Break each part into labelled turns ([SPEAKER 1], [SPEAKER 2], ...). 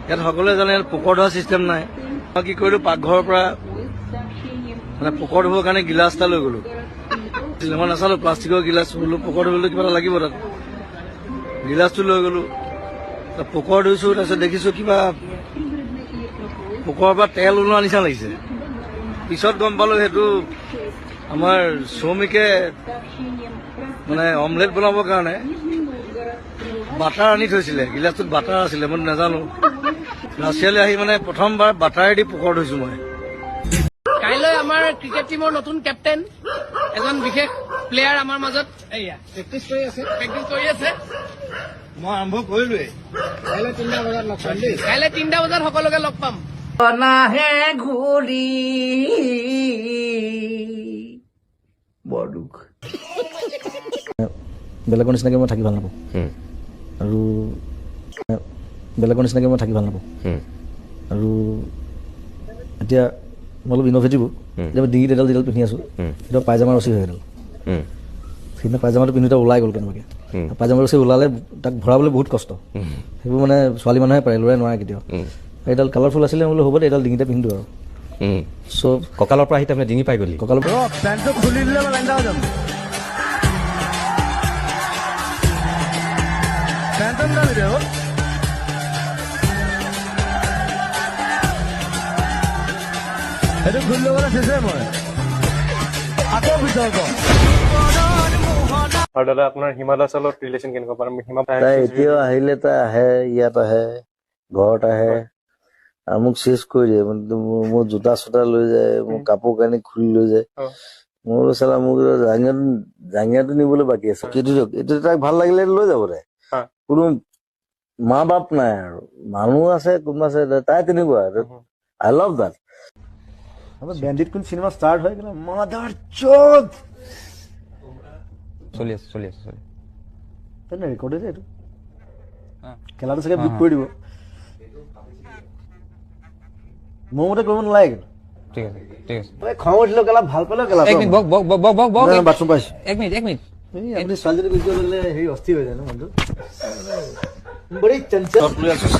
[SPEAKER 1] ইয়াত সকলোৱে জানে ইয়াত পোকৰ ধোৱা চিষ্টেম নাই। মই কি কৰিলোঁ, পাকঘৰৰ পৰা মানে পোকৰ ধুবৰ কাৰণে গিলাচ এটা লৈ গ'লোঁ। মই নাচালোঁ প্লাষ্টিকৰ গিলাচ, বোলো পোকৰ ধুবলৈ কিবা এটা লাগিব তাত। গিলাচটো লৈ গ'লোঁ, পোকৰ ধুইছোঁ। তাৰপিছত দেখিছোঁ কিবা পোকৰ পৰা তেল ওলোৱা নিচিনা লাগিছে। পিছত গম পালোঁ সেইটো আমাৰ শ্ৰমিকে মানে অমলেট বনাবৰ কাৰণে বাটাৰ আনি থৈছিলে। গিলাচটোত বাটাৰ আছিলে, মই নাজানো। ৰাছিয়ালৈ আহি মানে প্ৰথমবাৰ বাটাৰেদি পোকৰ ধুইছোঁ মই।
[SPEAKER 2] কাইলৈ আমাৰ ক্ৰিকেট টিমৰ নতুন কেপ্টেইন এজন বিশেষ প্লেয়াৰ আমাৰ মাজত প্ৰেক্টিচ কৰি আছে।
[SPEAKER 1] মই আৰম্ভ কৰিলোৱেই।
[SPEAKER 2] কাইলৈ 3টা বজাত লগ পাম দেই। কাইলৈ 3টা বজাত সকলোকে লগ পাম।
[SPEAKER 3] নাহে ঘূৰি বৰ দুখ। বেলেগৰ নিচিনাকৈ মই থাকি ভাল নাপাওঁ, আৰু বেলেগৰ নিচিনাকৈ মই থাকি ভাল নাপাওঁ। আৰু এতিয়া মই অলপ ইন'ভেটিভো। এতিয়া ডিঙিত এডাল যিডাল পিন্ধি আছোঁ, এতিয়া পায়জামাৰ ৰচি হৈ এডাল। সেইদিনা পায়জামাটো পিন্ধোতে ওলাই গ'ল কেনেবাকৈ। পায়জামা ৰচি ওলালে তাক ভৰাবলৈ বহুত কষ্ট। সেইবোৰ মানে ছোৱালী মানুহে পাৰে, ল'ৰাই নোৱাৰে কেতিয়াও। এইডাল কালাৰফুল আছিলে, মই বোলো হ'ব দে, এইডাল ডিঙিতে পিন্ধো আৰু। চ'
[SPEAKER 4] কঁকালৰ পৰা আহি তাৰমানে ডিঙি পাই গ'লি।
[SPEAKER 3] কঁকালৰ পৰা
[SPEAKER 1] পেণ্টটো খুলি দিলে মই লাইন যাম। পেণ্টটো নালাগে দেই। সেইটো খুলি ল'বলৈ চেষ্টা মই আকৌ ভিতৰত
[SPEAKER 4] আৰু দাদা আপোনাৰ হিমা দাসৰ লগত ৰিলেশ্যন কেনেকুৱা পাম?
[SPEAKER 5] তাই এতিয়াও আহিলে, তাই আহে, ইয়াত আহে, ঘৰত আহে, আৰু মোক চেচ কৰি দিয়ে। মোৰ জোতা চোতা লৈ যায়, মোৰ কাপোৰ কানি খুলি লৈ যায়। মোৰ চালা মোক জাঙিয়াটো নিবলৈ বাকী আছে। এইটো তাক ভাল লাগিলে লৈ যাব তাই। কোনো মা বাপ নাই আৰু মানুহ আছে, কোনোবা আছে, তাই তেনেকুৱা। I love that. বেণ্ডিত কোন চিনেমা ষ্টাৰ্ট হয় কিন্তু মাদাৰ চোদ
[SPEAKER 4] চলি আছে
[SPEAKER 5] ৰেকৰ্ড হৈছে এইটো। খেলাটো চাগে বুক কৰি দিব। মোৰ মতে কৰিব নালাগে কিন্তু।
[SPEAKER 4] ঠিক আছে
[SPEAKER 5] খং উঠিলেও কেলা, ভাল পালেও কেলা।
[SPEAKER 4] এক মিনিট বক
[SPEAKER 5] বাথৰুম পাইছো।
[SPEAKER 4] এক মিনিট
[SPEAKER 5] আপুনি ছোৱালীজনী গুচি গ'লে হেৰি অস্থিৰ হৈ যায় ন মনটো।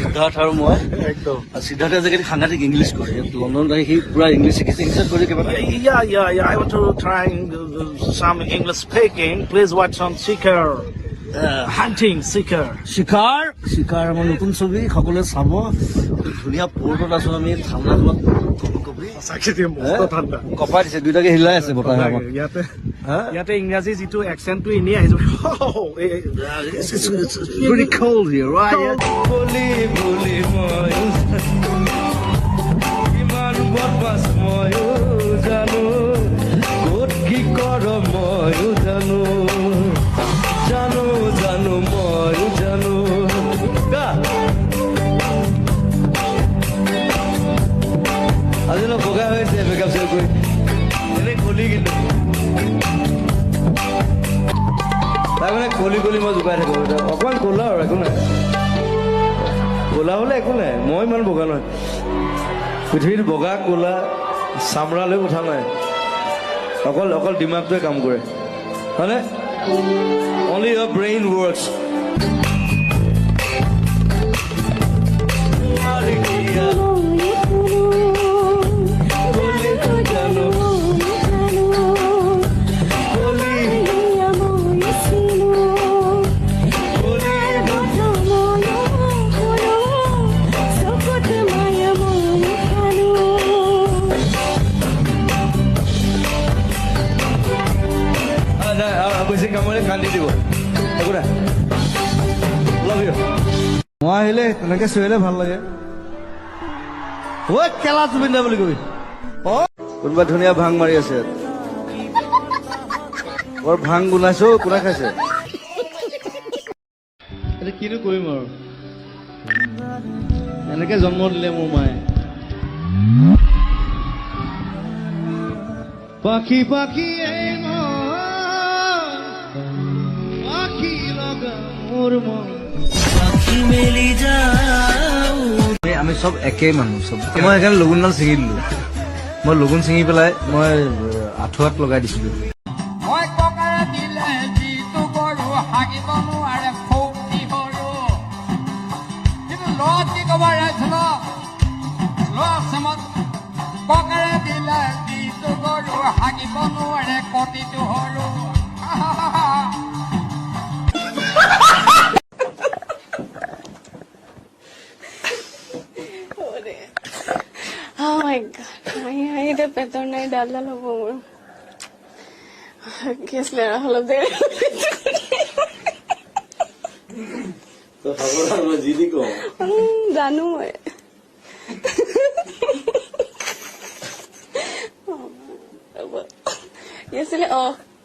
[SPEAKER 1] সিদ্ধাৰ্থ আৰু মই একদম। সিদ্ধাৰ্থে আজিকালি সাংঘাতিক ইংলিছ কৰে। লণ্ডনত আহি সি পুৰা ইংলিছ শিকিছে। ইংলিছত কৰি কিবা
[SPEAKER 6] Yeah. I want to try some English speaking. Please watch on Seeker. Hunting Seeker.
[SPEAKER 1] শিকাৰ আমাৰ নতুন ছবি, সকলোৱে চাব। ধুনীয়া পৰ্টত আছো আমি, ঠাণ্ডা জলত কপাই দিছে, দুইটাকে হিলাই আছে বতাহে আমাক।
[SPEAKER 6] ইয়াতে ইংৰাজী যিটো একচেণ্টটো এনেই আহিছে।
[SPEAKER 1] Pretty cold here, right?
[SPEAKER 6] ইমান বদমাছ ময়ো জানো, ক'ত কি কৰ ময়ো জানো, ময়ো জানো।
[SPEAKER 1] আজি অলপ বগা হৈছে মেকআপ চেকআপ কৰি, এনেই কলি কিন্তু তাই মানে কলি মই জোকাই থাকো। অকণমান ক'লা আৰু একো নাই, ক'লা হ'লে একো নাই। মই ইমান বগা নহয়। পৃথিৱীত বগা ক'লা চামৰালৈ কথা নাই, অকল দিমাগটোৱে কাম কৰে, হয়নে? Only your brain works. বেছি কামৰে কান্দি দিব একো নাই। মই আহিলে তেনেকে চিঞৰিলে ভাল লাগে। খেলা জুবিন দা বুলি কবি। কোনোবা ধুনীয়া ভাং মাৰি আছে, বৰ ভাং গুনাইছো। কোনে খাইছে? এতিয়া কিনো কৰিম আৰু, এনেকে জন্ম দিলে মোৰ মায়ে। পাখি পাখি আমি চব একেই মানুহ চব। মই সেইকাৰণে লগুণডাল ছিঙি দিলো। মই লগুণ ছিঙি পেলাই মই আঁঠুৱাত লগাই দিছিলো।
[SPEAKER 2] মই ককাৰে দিলে যিটো কৰো, হাগিব নোৱাৰে খুব কি কৰো, কিন্তু লত কি কব
[SPEAKER 7] মাই গড হাঁহি এতিয়া পেটৰ নাই ডাল হ'ব মোৰ কি আছিলে অলপ দেৰি জানো মই কি আছিলে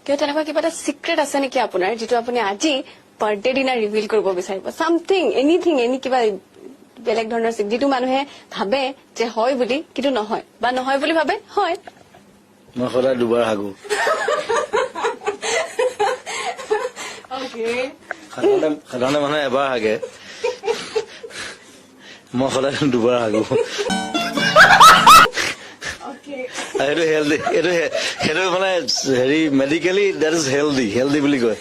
[SPEAKER 7] কিয় তেনেকুৱা কিবা এটা চিক্ৰেট আছে নেকি আপোনাৰ যিটো আপুনি আজি বাৰ্থডে দিনা ৰিভিল কৰিব বিচাৰিব চামথিং এনিথিং এনি কিবা বেলেগ ধৰণৰ যিটো মানুহে ভাবে যে হয় বুলি কিন্তু নহয় বা নহয় বুলি ভাবে হয়
[SPEAKER 5] মই সদায় দুবাৰ হাগো সাধাৰণতে মানুহে এবাৰ হাগে মই সদায় দুবাৰ হাগো সেইটো হেল্ডি সেইটো মানে হেৰি মেডিকেলি দেট ইজ হেল্ডি বুলি কয়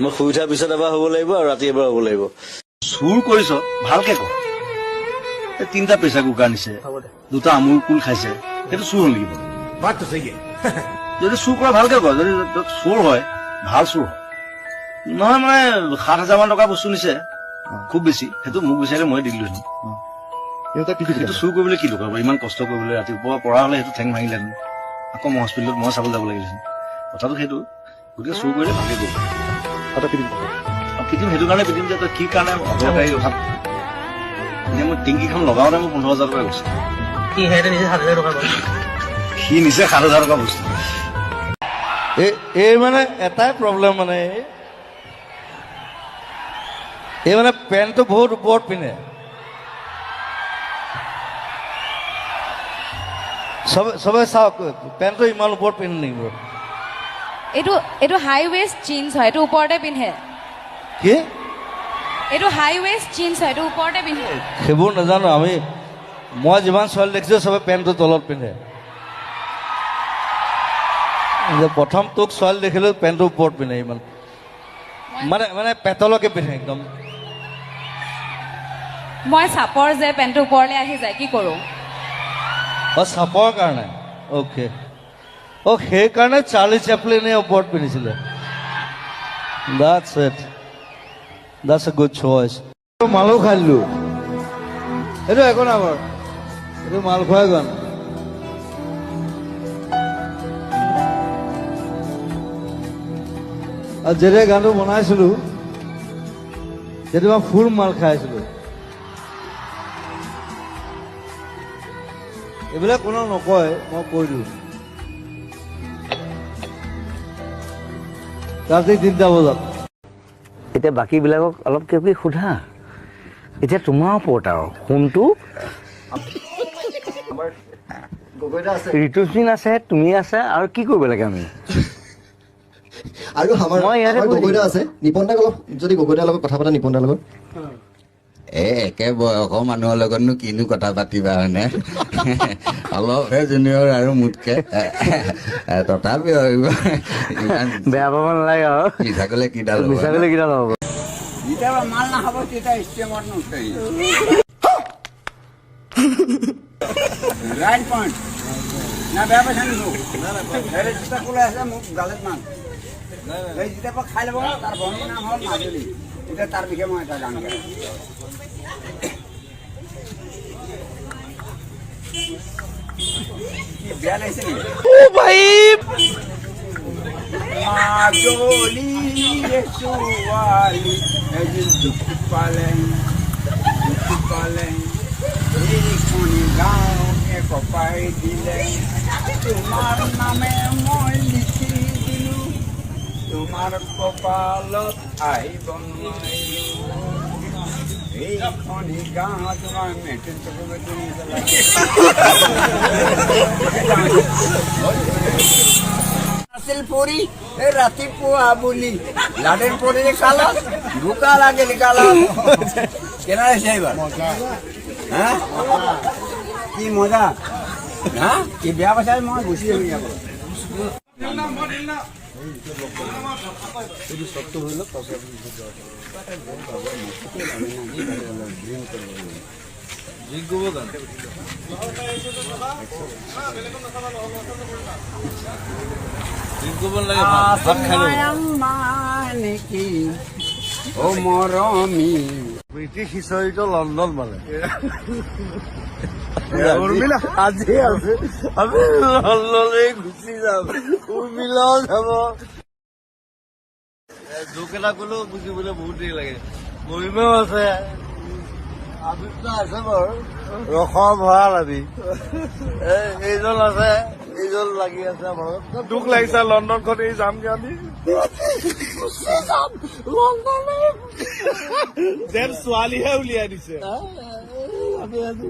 [SPEAKER 5] মই শুই উঠাৰ পিছত এবাৰ হ'ব লাগিব আৰু ৰাতি এবাৰ হ'ব লাগিব
[SPEAKER 1] চুৰ কৰিছ ভালকে ক 3টা প্ৰেচাৰ কুকাৰ নিছে 2টা আমুল কুল খাইছে সেইটো চুৰ হ'ল নেকি বাটটো চাগে যদি চুৰ কৰা ভালকে ক যদি চুৰ হয় ভাল চুৰ হয় নহয় মানে 7,000 মান টকা বস্তু নিছে খুব বেছি সেইটো মোক বিচাৰিলে মই দি দিলো সেইটো চুৰ কৰিবলৈ কি দৰকাৰ ইমান কষ্ট কৰিবলৈ ৰাতিপুৱা পৰা হলে সেইটো ঠেং ভাঙিলে আকৌ মই হস্পিটেলত মই চাবলৈ যাব লাগিছিল কথাটো সেইটো গতিকে চুৰ কৰিলে ভালকে কৰিব পিটিম সেইটো কাৰণে পিটিম যে তই কি কাৰণে অদৰকাৰী কথা এনে মই টিংকিখন লগাওঁতে মোৰ 15,000 টকা গৈছে সি নিচে 7,000 টকা বস্তু এই মানে এটাই প্ৰব্লেম মানে এই মানে পেণ্টটো বহুত ওপৰত পিন্ধে চবে চাওক পেণ্টটো ইমান ওপৰত পিন্ধে নেকি বাৰু
[SPEAKER 8] এইটো হাই ৱেষ্ট জিন্স হয় এইটো ওপৰতে পিন্ধে
[SPEAKER 1] কি
[SPEAKER 8] এইটো হাই ৱেষ্ট জিন্স হয় এইটো ওপৰতে পিন্ধে
[SPEAKER 1] সেইবোৰ নাজানো মই যিমান ছোৱালী দেখিছো চবে পেণ্টটো তলত পিন্ধে প্ৰথম তোক ছোৱালী দেখিলো পেণ্টটো ওপৰত পিন্ধে ইমান মানে পেটলৈকে পিন্ধে একদম
[SPEAKER 8] মই চাপৰ যে পেণ্টটো ওপৰলৈ আহি যায় কি কৰো
[SPEAKER 1] চাপৰ কাৰণে অ'কে সেইকাৰণে চাৰ্লি চেপলিনে ওপৰত পিন্ধিছিলে That's a good choice. মালো খাই দিলো এইটো একো নাই বাৰু এইটো মাল খোৱাই গান আৰু যেতিয়া গানটো বনাইছিলো তেতিয়া মই ফুল মাল খাইছিলো এইবিলাক কোনো নকয় মই কৈ দিওঁ ৰাতি 3টা বজাত
[SPEAKER 5] এতিয়া বাকীবিলাকক অলপ কিবা কিবি সোধা এতিয়া তোমাৰ ওপৰত আৰু কোনটো ঋতুস্বিন আছে তুমি আছে আৰু কি কৰিব লাগে আমি
[SPEAKER 9] আৰু আমাৰ গগৈদা আছে নিপনদাক অলপ যদি গগৈদাৰ লগত কথা পাতা নিপনদাৰ লগত
[SPEAKER 10] একে বয়সৰ মানুহৰ লগতনো কিনো কথা পাতিবা হয়নে অলপহে জুনিয়ৰ আৰু মোতকে তথাপিও
[SPEAKER 5] বেয়া পাব নালাগে আৰু
[SPEAKER 10] মিছা কলে কিডাল
[SPEAKER 5] হ'ব
[SPEAKER 10] যেতিয়া মাল নাখাব তেতিয়া ষ্টেমত নুঠে ৰাইট পইণ্ট না বেয়া পাইছা নিছো যেতিয়া ক'লে আছে মোক গালত মান যেতিয়া পৰা খাই ল'ব তাৰ বন্ধুৰ নাম হ'ল মাজুলী এতিয়া তাৰ বিষয়ে মই এটা গান গাই বেয়া লাগিছে নেকি মাজুলী ছোৱালী দুখ পালে এইখনি গাঁও কপাই দিলে তোমাৰ নামে মই লিখি দিলো তোমাৰ কপালত আহিব নোৱাৰিলো এইখনি গাঁও তোমাৰ মেট্ৰিক আছিল পৰি এই ৰাতিপুৱা বুলি লাডেন পৰি কালত বোকা লাগিল কালত কেনে আছে এইবাৰ হা কি মজা হা কি বেয়া পাইছা মই গুচি যাবি আকৌ ও মৰমী
[SPEAKER 5] ব্ৰিটিছ হিষ্টৰীটো লণ্ডন মানে আজি আছে আমি লণ্ডনলৈ গুচি যাম উৰ্মিলাও যাব জোক এটা ক'লেও বুজিবলৈ বহুত দেৰি লাগে মহিমাও আছে আবিৰ্তা আছে বাৰু ৰসৰ ভঁৰাল আমি এইজন আছে এইজন লাগি আছে আমাৰ
[SPEAKER 6] দুখ লাগিছে লণ্ডনখন এই যামগে আমি যেন ছোৱালীহে উলিয়াই দিছে
[SPEAKER 5] আমি আজি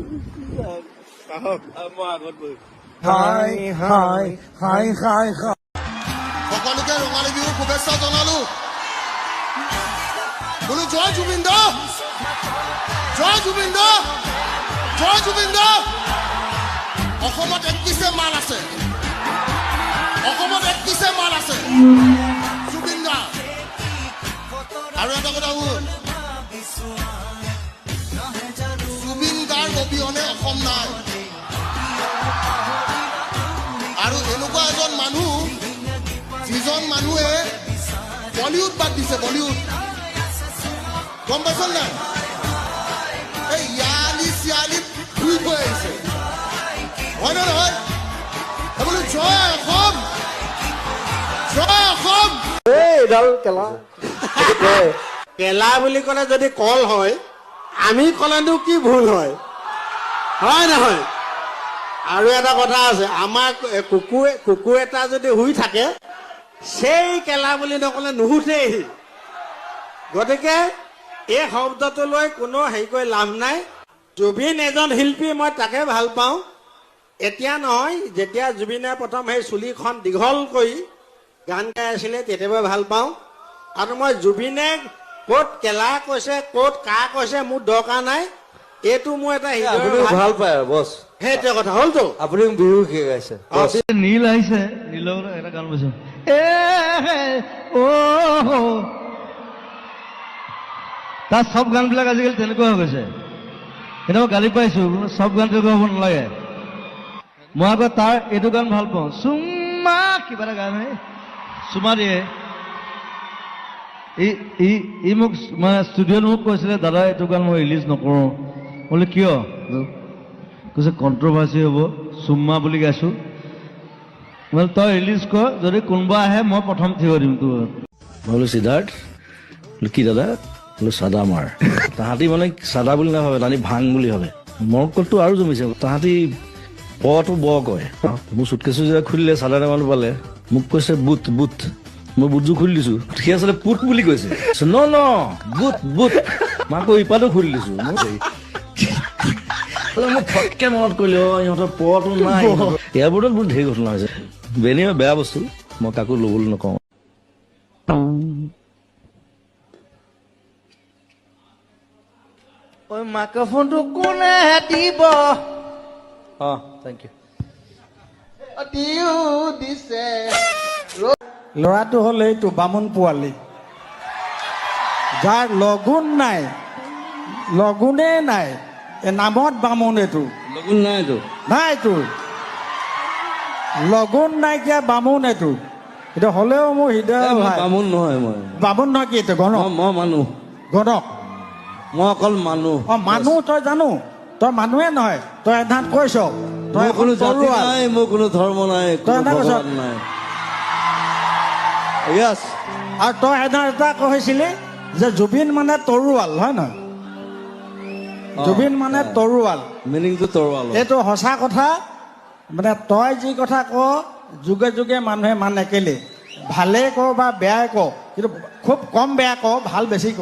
[SPEAKER 6] মই আগত বহি
[SPEAKER 5] হাই হাই হাই হাই হাই
[SPEAKER 9] সকলোকে ৰঙালী বিহুৰ শুভেচ্ছা জনালো বোলো জয় জুবিন দা জয় জুবিন দা জয় জুবিন দা অসমত 31 মাল আছে অসমত 31 মাল আছে জুবিন দা আৰু এটা কথা হ'ল জুবিন দাৰ অবিহনে অসম নাই আৰু এনেকুৱা এজন মানুহ যিজন মানুহে বলিউড বাদ দিছে বলিউড গম পাইছ নাই এই ইয়ালি চিয়ালি ঘূৰি গৈ আহিছে হয় নে নহয় বোলো জয় অসম জয় অসম
[SPEAKER 5] এইডাল কেলা
[SPEAKER 10] কেলা বুলি ক'লে যদি কল হয় আমি ক'লেনো কি ভুল হয় হয় নহয় আৰু এটা কথা আছে আমাৰ কুকুৰ এটা যদি শুই থাকে সেই কেলা বুলি নকলে নুশুঠেই গতিকে এই শব্দটো লৈ কোনো হেৰি কৰি লাভ নাই জুবিন এজন শিল্পী মই তাকে ভাল পাওঁ এতিয়া নহয় যেতিয়া জুবিনে প্ৰথম সেই চুলিখন দীঘল কৰি গান গাই আছিলে তেতিয়াবা ভাল পাওঁ আৰু মই জুবিনে ক'ত কেলা কৈছে ক'ত কা কৈছে মোৰ দৰকাৰ নাই এইটো মোৰ এটা
[SPEAKER 5] ভাল পায় আৰু বছ
[SPEAKER 10] সেইটোৱে কথা হ'লতো
[SPEAKER 5] আপুনি বিহু শিকাইছে
[SPEAKER 3] নীল আহিছে নীলৰ এটা গান বৈছো তাৰ চব গানবিলাক আজিকালি তেনেকুৱা হৈ গৈছে এতিয়া মই গালি পাইছো চব গান তেনেকুৱা হ'ব নালাগে মই আকৌ তাৰ এইটো গান ভাল পাওঁ চুমা কিবা এটা গান চুমা দিয়ে ই মোক মানে ষ্টুডিঅ'ত মোক কৈছিলে দাদা এইটো গান মই ৰিলিজ নকৰোঁ বোলে কিয় কৈছে কণ্ট্ৰভাৰ্চি হ'ব চুম্মা বুলি গাইছো বোলে তই ৰিলিজ কৰ যদি কোনোবা আহে মই প্ৰথম থিয় দিম তোৰ মই বোলো সিদ্ধাৰ্থ বোলো কি দাদা বোলো চাদা মাৰ তাহাঁতি মানে চাদা বুলি নাভাবে তাহাঁতি ভাং বুলি ভাবে মৰকলটো আৰু জমিছে তাহাঁতি পটো ব কয় মোৰ চুটকেছো যেতিয়া খুলিলে চাদা টেমাটো পালে মোক কৈছে বুট বুট মই বুটযোৰ খুলি দিছো সি আচলতে পুট বুলি কৈছে ন ন বুট বুট মই আকৌ ইপাতো খুলি দিছো মোক ফটকে মনত কৰিলে ইহঁতৰ পটো নাই এয়াৰপৰ্টত বহুত ঢেৰ ঘটনা হৈছে বেনি বেয়া বস্তু মই কাকো ল'বলৈ নকওঁ মাইক্ৰফোনটো কোনে দিব থেংক ইউ দিছে
[SPEAKER 10] ল'ৰাটো হ'ল এইটো বামুণ পোৱালি যাৰ লগুণ নাই লগুণেই নাই এই নামত বামুণ এইটো
[SPEAKER 3] লগুণ নাইতো
[SPEAKER 10] নাইতো লগুণ নাইকিয়া বামুণ এইটো এইটো হ'লেও মোৰ হৃদয়
[SPEAKER 3] বামুণ নহয় মই
[SPEAKER 10] বামুণ নহয় কি এইটো গণক
[SPEAKER 3] মই মানুহ
[SPEAKER 10] গণক
[SPEAKER 3] মই অকল মানুহ
[SPEAKER 10] মানুহ তই জানো তই মানুহে নহয় তই এধাত কৈছ তই
[SPEAKER 3] কোনো জাতি নাই মোৰ কোনো ধৰ্ম নাই কোনো ভগৱান নাই য়েছ
[SPEAKER 10] আৰু তই এধাত এটা কৈছিলি যে জুবিন মানে তৰোৱাল হয় নহয় জুবিন মানে তৰোৱাল
[SPEAKER 3] মিনিংটো তৰোৱাল
[SPEAKER 10] এইটো সঁচা কথা মানে তই যি কথা ক যুগে যুগে মানুহে মানে কেলে ভালে ক বা বেয়াই ক কিন্তু খুব কম বেয়া ক ভাল বেছি ক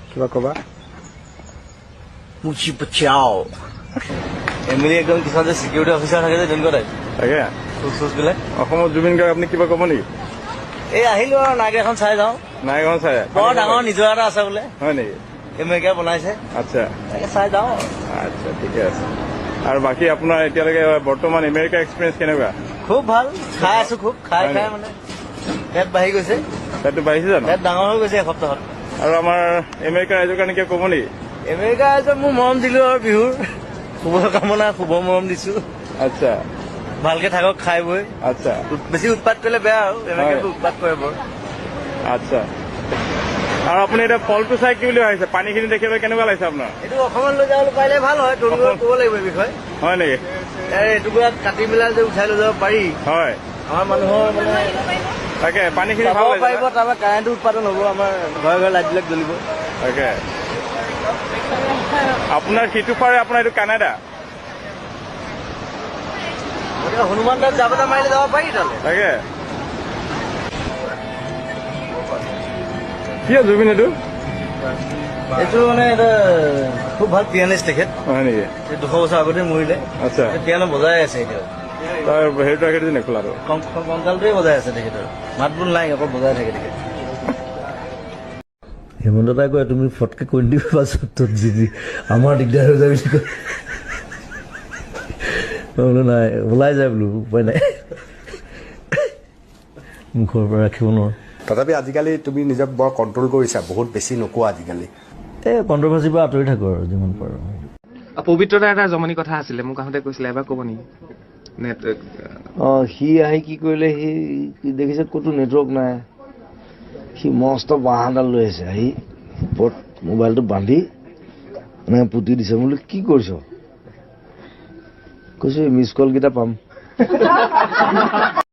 [SPEAKER 4] কিবা ক'বা
[SPEAKER 5] মুচি পচাও এমএলএ একদম কিছুমান যে চিকিউৰিটি অফিচাৰ থাকে যে তেনেকুৱা টাইপ
[SPEAKER 4] তাকে
[SPEAKER 5] বিলাক
[SPEAKER 4] অসমত জুবিন গাৰ্গ আপুনি কিবা ক'ব নেকি
[SPEAKER 5] এই আহিলো আৰু নাগ এখন চাই যাওঁ
[SPEAKER 4] নাইখন চাই
[SPEAKER 5] বৰ ডাঙৰ নিজৰা এটা আছে বোলে
[SPEAKER 4] হয় নেকি
[SPEAKER 5] এমেৰিকাই বনাইছে
[SPEAKER 4] আচ্ছা
[SPEAKER 5] তাকে চাই যাওঁ
[SPEAKER 4] আচ্ছা ঠিকে আছে আৰু বাকী আপোনাৰ এতিয়ালৈকে বৰ্তমান আমেৰিকা এক্সপিৰিয়েঞ্চ কেনেকুৱা
[SPEAKER 5] খুব ভাল খাই আছো খুব খাই খাই মানে পেট বাঢ়ি গৈছে
[SPEAKER 4] পেটটো বাঢ়িছে জানো
[SPEAKER 5] পেট ডাঙৰ হৈ গৈছে এসপ্তাহত
[SPEAKER 4] আৰু আমাৰ আমেৰিকা ৰাইজৰ কাৰণে কিবা ক'ব নেকি
[SPEAKER 5] আমেৰিকা ৰাইজক মোৰ মৰম দিলো আৰু বিহুৰ শুভকামনা শুভ মৰম দিছো
[SPEAKER 4] আচ্ছা
[SPEAKER 5] ভালকে থাকক খাই বৈ
[SPEAKER 4] আচ্ছা
[SPEAKER 5] বেছি উৎপাত কৰিলে বেয়া আৰু আমেৰিকাটো উৎপাত কৰে বৰ
[SPEAKER 4] আচ্ছা আৰু আপুনি এতিয়া ফলটো চাই কি বুলি ভাবিছে? পানীখিনি দেখি পেলাই কেনেকুৱা লাগিছে আপোনাৰ?
[SPEAKER 5] এইটো অসমত লৈ যাবলৈ পাৰিলে ভাল হয়, তৰুণ ক'ব লাগিব এই বিষয়ে।
[SPEAKER 4] হয় নেকি?
[SPEAKER 5] এইটুকুৰা কাটি পেলাই যে উঠাই লৈ যাব পাৰি,
[SPEAKER 4] হয়,
[SPEAKER 5] আমাৰ মানুহৰ মানে
[SPEAKER 4] তাকে পানীখিনি
[SPEAKER 5] যাব
[SPEAKER 4] ভাল
[SPEAKER 5] পাৰিব,
[SPEAKER 4] লাগিছে।
[SPEAKER 5] তাৰপৰা কাৰেণ্টটো উৎপাদন হ'ব, আমাৰ ঘৰে ঘৰে লাইটবিলাক জ্বলিব।
[SPEAKER 4] তাকে আপোনাৰ সিটো পাৰে আপোনাৰ এইটো কানাডা।
[SPEAKER 5] গতিকে হনুমান দাস জাপ এটা মাৰিলে যাব পাৰি তালৈ।
[SPEAKER 4] তাকে কি হয় জুবিন এইটো?
[SPEAKER 5] এইটো মানে এটা খুব ভাল পিয়ানিষ্ট তেখেত।
[SPEAKER 4] হয় নেকি?
[SPEAKER 5] 200 বছৰ আগতে মৰিলে,
[SPEAKER 4] আচ্ছা,
[SPEAKER 5] পিয়ানো বজাই আছে এতিয়া।
[SPEAKER 4] তাৰ হেৰিটো ৰাখি নেখোলাটো
[SPEAKER 5] কংকালটোৱে বজাই আছে তেখেতৰ, মাত বোল নাই, অকল বজাই থাকে তেখেত। হেমন্ত দাই কয় তুমি ফটকে কৈ দিবা পাছত আমাৰ দিগদাৰ হৈ যায় বুলি কয়। মই বোলো নাই, ওলাই যায় বোলো, উপায় নাই, মুখৰ পৰা ৰাখিব নোৱাৰো।
[SPEAKER 11] তথাপি আজিকালি তুমি নিজক বৰ কণ্ট্ৰল কৰিছা, বহুত বেছি নোকোৱা আজিকালি।
[SPEAKER 5] এই কণ্ট্ৰভাৰ্চিৰ পৰা আঁতৰি থাকো আৰু যিমান পাৰো।
[SPEAKER 2] পবিত্ৰতা এটা জমনি কথা আছিলে, মোক আহোঁতে কৈছিলে, এবাৰ ক'ব নেকি?
[SPEAKER 5] সি আহি কি কৰিলে, সি দেখিছে ক'তো নেটৱৰ্ক নাই, সি মস্ত বাঁহ এডাল লৈ আহিছে, আহি ওপৰত মোবাইলটো বান্ধি এনেকৈ পুতি দিছে। মই বোলো কি কৰিছ? কৈছো মিছ কল কেইটা পাম।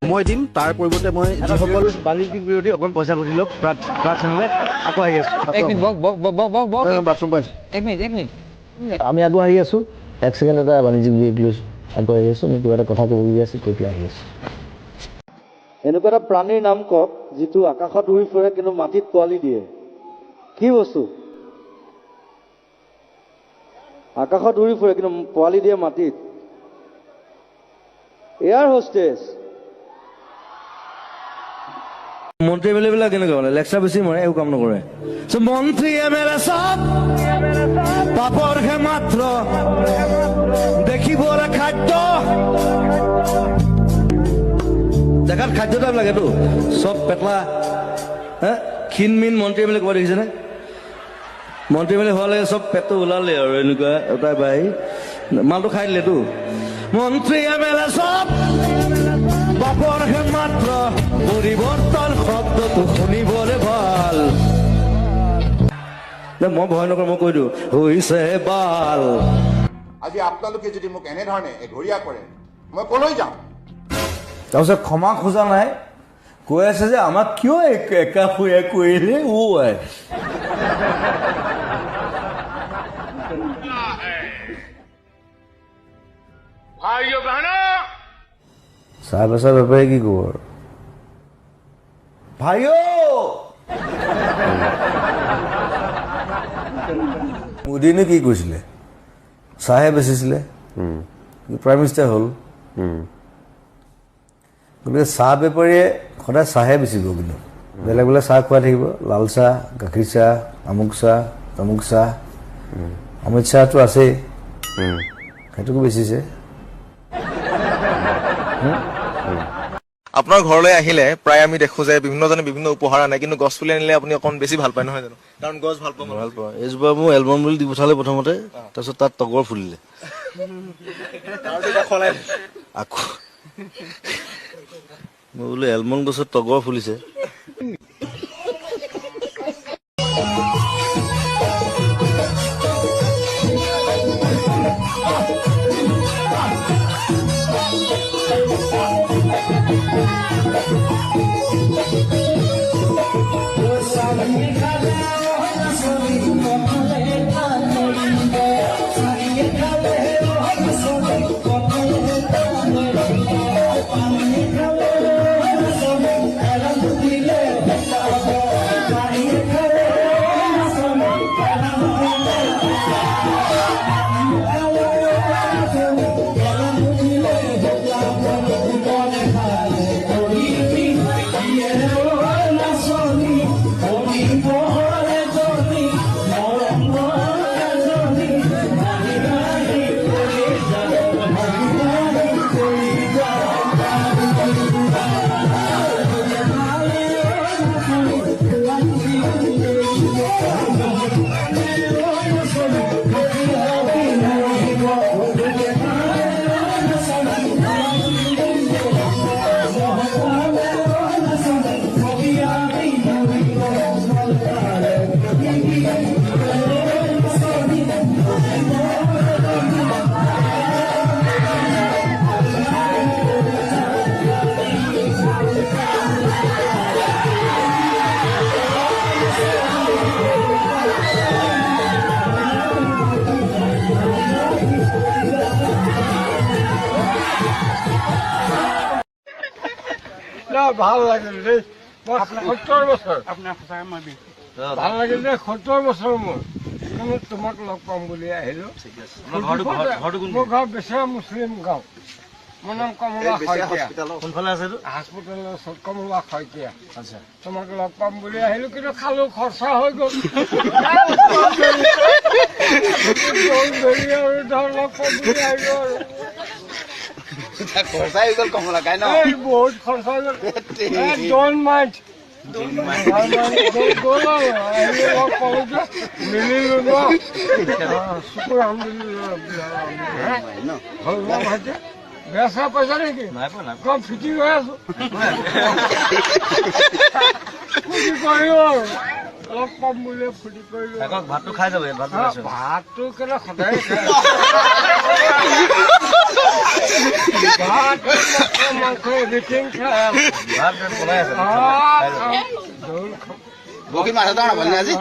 [SPEAKER 11] মই দিম, তাৰ পৰিৱৰ্তে মই যিসকল
[SPEAKER 5] বাণিজ্যিক বিৰোধী অকণ পইচা ঘটি লওক, আকৌ আহি আছো। আমি আকৌ আহি আছো, 1 ছেকেণ্ড এটা বাণিজ্যিক বিৰোধী লৈছো, আকৌ আহি আছো, আমি কিবা এটা কথা ক'বলগীয়া আছে, কৈ পেলাই আহি আছো। এনেকুৱা এটা প্ৰাণীৰ নাম কওক যিটো আকাশত উৰি ফুৰে কিন্তু মাটিত পোৱালি দিয়ে। কি বস্তু? আকাশত উৰি ফুৰে কিন্তু পোৱালি দিয়ে মাটিত। Air hostess. মন্ত্ৰী এম এল এ বিলাক কেনেকুৱা মানে লেকচাৰ বেছি মাৰে, একো কাম নকৰে। মন্ত্ৰী এম এল এ চব পাপৰ হে মাত্ৰ, দেখিবলৈ খাদ্য, দেখাত খাদ্য টাইপ লাগেতো, চব পেটলা ক্ষীণমিন মন্ত্ৰী এম এল এ ক'ব দেখিছেনে? মন্ত্ৰী এম এল এ হোৱালে চব পেটটো ওলালে আৰু এনেকুৱা এটা বাই মালটো খাই দিলেতো। মন্ত্ৰী এম এল এ চব বাপৰ হে মাত্ৰ, পৰিৱৰ্তন শব্দটো শুনিবলৈ ভাল। মই ভয় নকৰোঁ, মই কৈ দিওঁ হৈছে বাল।
[SPEAKER 9] আজি আপোনালোকে যদি মোক এনেধৰণে এঘৰীয়া কৰে, মই কলৈ যাম?
[SPEAKER 5] তাৰপিছত ক্ষমা খোজা নাই, কৈ আছে যে আমাক কিয় একা শুয়া কৰিলে আই। চাহ বেচা বেপাৰী কি কব আৰু, ভাইও মোদীনে কি কৈছিলে? চাহে বেচিছিলে, প্ৰাইম মিনিষ্টাৰ হ'ল। গতিকে চাহ বেপাৰীয়ে সদায় চাহে বেচিব, কিন্তু বেলেগ বেলেগ চাহ খুৱাই থাকিব, লাল চাহ, গাখীৰ চাহ, আমুক চাহ, তামুক চাহ। অমিত শ্বাহটো আছেই, সেইটোকো বেচিছে।
[SPEAKER 12] আপোনাৰ ঘৰলৈ আহিলে প্ৰায় আমি দেখো যে বিভিন্নজনে বিভিন্ন উপহাৰ আনে, কিন্তু গছ পুলি আনিলে আপুনি অকণ বেছি ভাল পায়, নহয় জানো? কাৰণ গছ ভাল পাওঁ।
[SPEAKER 5] ভাল পাওঁ। এইজোপা মোৰ এলবাম বুলি দি পঠালে প্ৰথমতে, তাৰপিছত তাত তগৰ ফুলিলে, আকৌ মই বোলো এলমন গছত তগৰ ফুলিছে।
[SPEAKER 13] ভাল লাগিল দেই 70 বছৰ
[SPEAKER 6] আপোনাৰ সঁচাকৈ মই বিহু
[SPEAKER 13] ভাল লাগিল দেই 70 বছৰ মোৰ কিন্তু তোমাক লগ পাম বুলি আহিলো মোৰ ঘৰ বেচেৰা মুছলিম গাঁও মোৰ নাম কমলা শইকীয়া
[SPEAKER 1] কোনফালে আছে এইটো
[SPEAKER 13] হস্পিটেলৰ ওচৰত কমলা শইকীয়া আচ্ছা তোমাক লগ পাম বুলি আহিলো কিন্তু খালো খৰচা হৈ গ'ল আৰু ধৰ লগ পাম বুলি আহিলো আৰু
[SPEAKER 10] খৰচা হৈ গ'ল কমলা কাই ন
[SPEAKER 13] এই বহুত খৰচা হৈ গ'ল ডোন্ট মাইণ্ড গ'ল আৰু আহিলো লগ পালো যে মিলিলো ন শুকুৰ আলহামদুলিল্লাহ হ'ল ন ভাইটি বেচা পইচা নেকি কম ফিটিং হৈ আছো ফুটি কৰিলো আৰু লগ পাম বুলি ফুটি কৰিলো
[SPEAKER 1] ভাতটো খাই যাব
[SPEAKER 13] ভাতটো কেলে সদায় খাই ভাত মাংস এভৰিথিং খাই
[SPEAKER 1] ভাত বনাই আছে
[SPEAKER 10] বগী মাছ এটা নাপালি আজি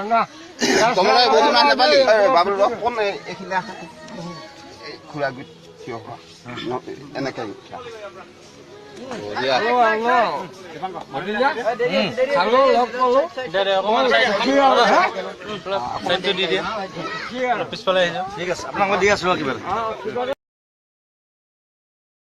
[SPEAKER 10] কমলা বগী মাছ নাপালি বাবুল ৰস কোন এইখিনি খুৰা গুট থিয় হোৱা এনেকে
[SPEAKER 13] খালো লগ পালো
[SPEAKER 1] পিছফালে আহিছো ঠিক আছে আপোনাক মই দি আছো কিবা